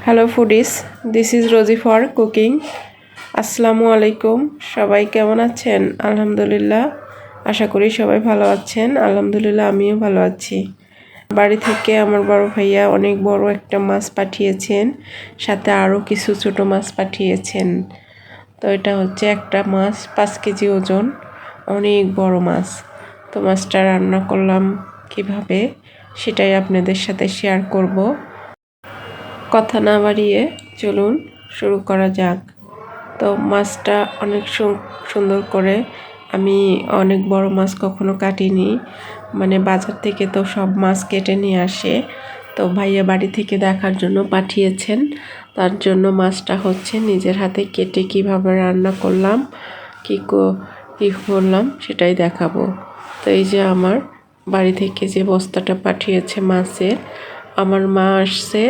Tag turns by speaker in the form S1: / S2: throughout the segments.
S1: Hello foodies, this is Rosie for cooking. আসসালামু আলাইকুম। সবাই কেমন আছেন? আলহামদুলিল্লাহ, আশা করি সবাই ভালো আছেন। আলহামদুলিল্লাহ, আমিও ভালো আছি। বাড়ি থেকে আমার বড় ভাইয়া অনেক বড় একটা মাছ পাঠিয়েছেন, সাথে আরও কিছু ছোট মাছ পাঠিয়েছেন। তো এটা হচ্ছে একটা মাছ 5 কেজি ওজন, অনেক বড় মাছ। তো মাছটা রান্না করলাম কিভাবে সেটাই আপনাদের সাথে শেয়ার করব। কথা না বাড়িয়ে চলুন শুরু করা যাক। তো মাছটা অনেক সুন্দর করে, আমি অনেক বড় মাছ কখনো কাটিনি, মানে বাজার থেকে তো সব মাছ কেটে নিয়ে আসে। তো ভাইয়া বাড়ি থেকে দেখার জন্য পাঠিয়েছেন, তার জন্য মাছটা হচ্ছে নিজের হাতে কেটে কিভাবে রান্না করলাম, কী করলাম সেটাই দেখাবো। তো এই যে আমার বাড়ি থেকে যে বস্তাটা পাঠিয়েছে মাছের, আমার মা আসছে,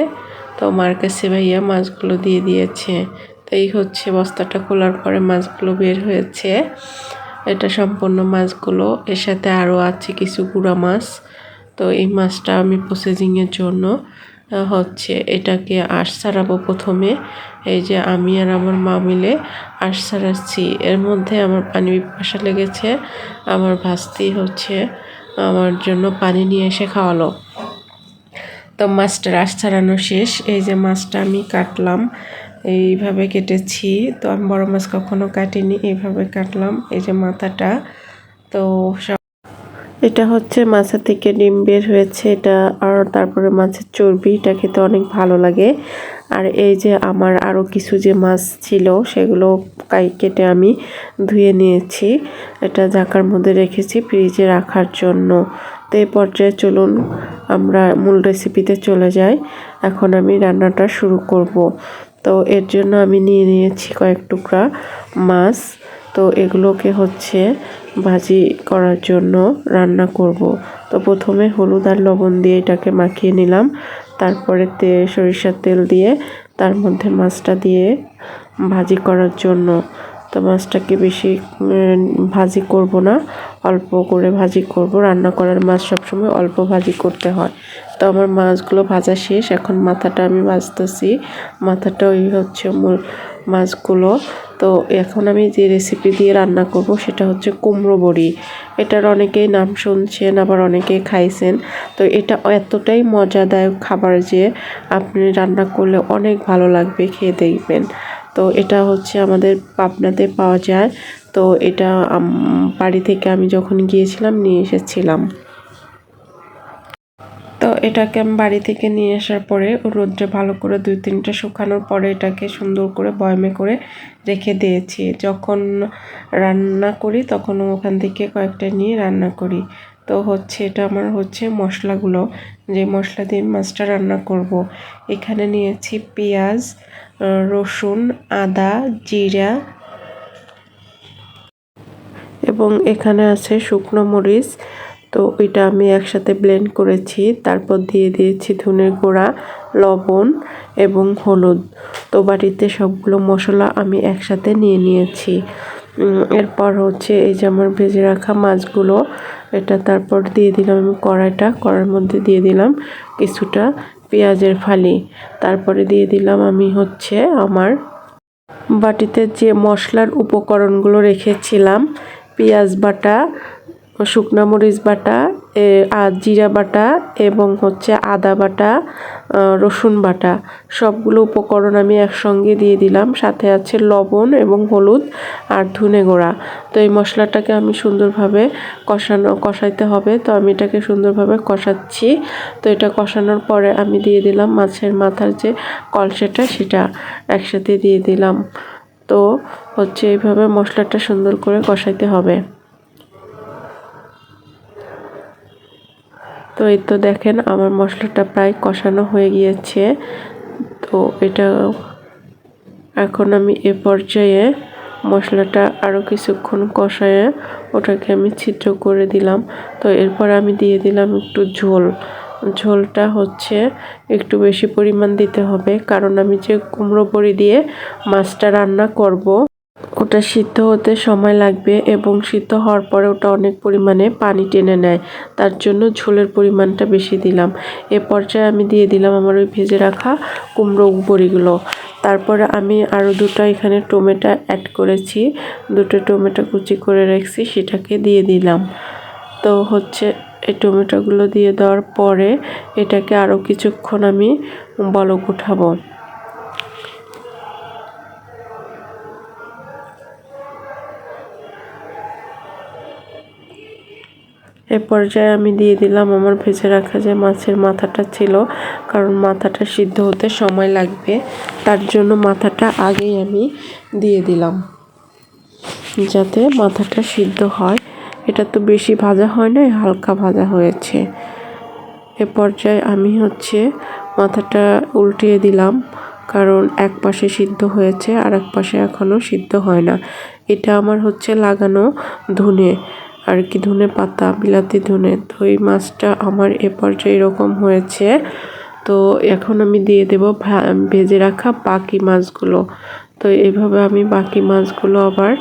S1: তো মার কাছে ভাইয়া মাছগুলো দিয়ে দিয়েছে। তো এই হচ্ছে বস্তাটা খোলার পরে মাছগুলো বের হয়েছে। এটা সম্পূর্ণ মাছগুলো, এর সাথে আরও আছে কিছু গুঁড়া মাছ। তো এই মাছটা আমি প্রসেসিংয়ের জন্য হচ্ছে এটাকে আঁশ ছাড়াবো প্রথমে। এই যে আমি আর আমার মা মিলে আঁশ ছাড়াচ্ছি। এর মধ্যে আমার পানি পিপাসা লেগেছে, আমার ভাস্তি হচ্ছে আমার জন্য পানি নিয়ে এসে খাওয়ালো। তো মাছটা আঁশ ছাড়ানো শেষ। এই যে মাছটা আমি কাটলাম, এইভাবে কেটেছি। তো আমি বড় মাছ কখনো কাটিনি, এইভাবে কাটলাম। এই যে মাথাটা, তো এটা হচ্ছে মাছের থেকে ডিম বের হয়েছে এটা, আর তারপরে মাছের চর্বি, এটা খেতে অনেক ভালো লাগে। আর এই যে আমার আরও কিছু যে মাছ ছিল সেগুলো কেটে আমি ধুয়ে নিয়েছি, এটা ঢাকার মধ্যে রেখেছি ফ্রিজে রাখার জন্য। তো এই পর্যায়ে চলুন আমরা মূল রেসিপিতে চলে যাই। এখন আমি রান্নাটা শুরু করব। তো এর জন্য আমি নিয়ে নিয়েছি কয়েক টুকরা মাছ। তো এগুলোকে হচ্ছে ভাজি করার জন্য রান্না করব। তো প্রথমে হলুদ আর লবণ দিয়ে এটাকে মাখিয়ে নিলাম, তারপরে সরিষার তেল দিয়ে তার মধ্যে মাছটা দিয়ে ভাজি করার জন্য। তো মাছটাকে বেশি ভাজি করব না, অল্প করে ভাজি করব। রান্না করার মাছ সবসময় অল্প ভাজি করতে হয়। তো আমার মাছগুলো ভাজা শেষ, এখন মাথাটা আমি ভাজতেছি। মাথাটা ওই হচ্ছে মূল মাছগুলো। তো এখন আমি যে রেসিপি দিয়ে রান্না করব সেটা হচ্ছে কুমড়ো বড়ি। এটার অনেকেই নাম শুনছেন, আবার অনেকেই খাইছেন। তো এটা এতটাই মজাদায়ক খাবার যে আপনি রান্না করলে অনেক ভালো লাগবে, খেয়ে দেখবেন। তো এটা হচ্ছে আমাদের পাবনাতে পাওয়া যায়। তো এটা বাড়ি থেকে আমি যখন গিয়েছিলাম নিয়ে এসেছিলাম। তো এটাকে আমি বাড়ি থেকে নিয়ে আসার পরে রোদ্রে ভালো করে 2-3টা শুকানোর পরে এটাকে সুন্দর করে বয়মে করে রেখে দিয়েছি। যখন রান্না করি তখন ওখান থেকে কয়েকটা নিয়ে রান্না করি। তো হচ্ছে এটা আমার হচ্ছে মশলাগুলো, যে মশলা দিয়ে মাছটা রান্না করব। এখানে নিয়েছি পেঁয়াজ, রসুন, আদা, জিরা, এবং এখানে আছে শুকনো মরিচ। তো ওইটা আমি একসাথে ব্লেন্ড করেছি, তারপর দিয়ে দিয়েছি ধনের গুঁড়া, লবণ এবং হলুদ। তো বাড়িতে সবগুলো মশলা আমি একসাথে নিয়ে নিয়েছি। এরপর হচ্ছে এই যে আমার ভেজে রাখা মাছগুলো, এটা তারপর দিয়ে দিলাম আমি কড়াইয়ের মধ্যে দিয়ে দিলাম কিছুটা পেঁয়াজের ফালি। তারপরে দিয়ে দিলাম আমি হচ্ছে আমার বাটিতে যে মশলার উপকরণগুলো রেখেছিলাম, পেঁয়াজ বাটা, শুকনো মরিচ বাটা, আর জিরা বাটা, এবং হচ্ছে আদা বাটা, রসুন বাটা, সবগুলো উপকরণ আমি একসঙ্গে দিয়ে দিলাম। সাথে আছে লবণ এবং হলুদ আর ধনে গুঁড়া। তো এই মশলাটাকে আমি সুন্দরভাবে কষাইতে হবে। তো আমি এটাকে সুন্দরভাবে কষাচ্ছি। তো এটা কষানোর পরে আমি দিয়ে দিলাম মাছের মাথার যে কলসাটা, সেটা একসাথে দিয়ে দিলাম। তো হচ্ছে এইভাবে মশলাটা সুন্দর করে কষাইতে হবে। তো এই তো দেখেন আমার মশলাটা প্রায় কষানো হয়ে গিয়েছে। তো এটা এখন আমি এ পর্যায়ে মশলাটা আরও কিছুক্ষণ কষায়ে ওটাকে আমি ছিদ্র করে দিলাম। তো এরপর আমি দিয়ে দিলাম একটু ঝোলটা হচ্ছে একটু বেশি পরিমাণ দিতে হবে, কারণ আমি যে কুমড়ো বড়ি দিয়ে মাছটা রান্না করব ওটা সিদ্ধ হতে সময় লাগবে এবং সিদ্ধ হওয়ার পরে ওটা অনেক পরিমাণে পানি টেনে নেয়, তার জন্য ঝোলের পরিমাণটা বেশি দিলাম। এ পর্যায়ে আমি দিয়ে দিলাম আমার ওই ভেজে রাখা কুমড়ো বড়িগুলো। তারপরে আমি আরও দুটো এখানে টমেটো অ্যাড করেছি, দুটো টমেটো কুচি করে রাখছি, সেটাকে দিয়ে দিলাম। তো এই টমেটোগুলো দিয়ে দেওয়ার পরে এটাকে আরও কিছুক্ষণ আমি বলক উঠাবো। এ পর্যায়ে আমি দিয়ে দিলাম আমার ভেজে রাখা যে মাছের মাথাটা ছিল, কারণ মাথাটা সিদ্ধ হতে সময় লাগবে, তার জন্য মাথাটা আগেই আমি দিয়ে দিলাম যাতে মাথাটা সিদ্ধ হয়। এটা তো বেশি ভাজা হয় না, হালকা ভাজা হয়েছে। এ পর্যায়ে আমি মাথাটা উল্টিয়ে দিলাম, কারণ এক পাশে সিদ্ধ হয়েছে আর এক পাশে এখনও সিদ্ধ হয় না। এটা আমার লাগানো ধনে আর কি, ধনে পাতা, বিলাতি ধনে। তো এই মাছটা আমার এ পর্যায়ে এরকম হয়েছে। তো এখন আমি দিয়ে দেব ভেজে রাখা বাকি মাছগুলো। তো এইভাবে আমি বাকি মাছগুলো আবার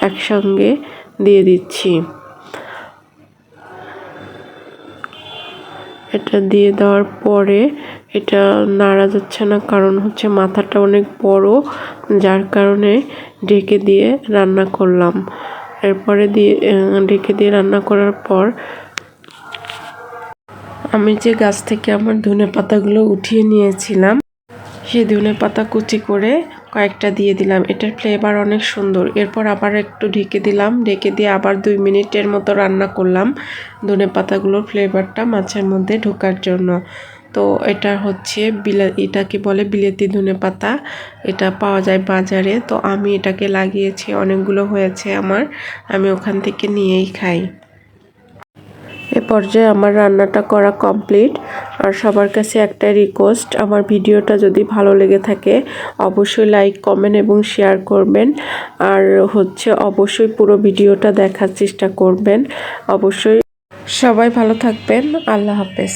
S1: একসঙ্গে দিয়ে দিচ্ছি। এটা দিয়ে দেওয়ার পরে এটা নাড়া যাচ্ছে না, কারণ মাথাটা অনেক বড়, যার কারণে ঢেকে দিয়ে রান্না করলাম। এরপরে ঢেকে দিয়ে রান্না করার পর আমি যে গাছ থেকে আমার ধনে পাতাগুলো উঠিয়ে নিয়েছিলাম, সেই ধনে পাতা কুচি করে কয়েকটা দিয়ে দিলাম। এটার ফ্লেভার অনেক সুন্দর। এরপর আবার একটু ঢেকে দিলাম, ঢেকে দিয়ে আবার 2 মিনিটের মতো রান্না করলাম ধনে পাতাগুলোর ফ্লেভারটা মাছের মধ্যে ঢোকার জন্য। তো এটা এটাকে বলে বিলেতি ধনে পাতা। এটা পাওয়া যায় বাজারে। তো আমি এটাকে লাগিয়েছি, অনেকগুলো হয়েছে আমার, আমি ওখান থেকে নিয়েই খাই। এ পর্যায়ে আমার রান্নাটা করা কমপ্লিট। আর সবার কাছে একটা রিকোয়েস্ট, আমার ভিডিওটা যদি ভালো লেগে থাকে অবশ্যই লাইক, কমেন্ট এবং শেয়ার করবেন। আর অবশ্যই পুরো ভিডিওটা দেখার চেষ্টা করবেন। অবশ্যই সবাই ভালো থাকবেন। আল্লাহ হাফেজ।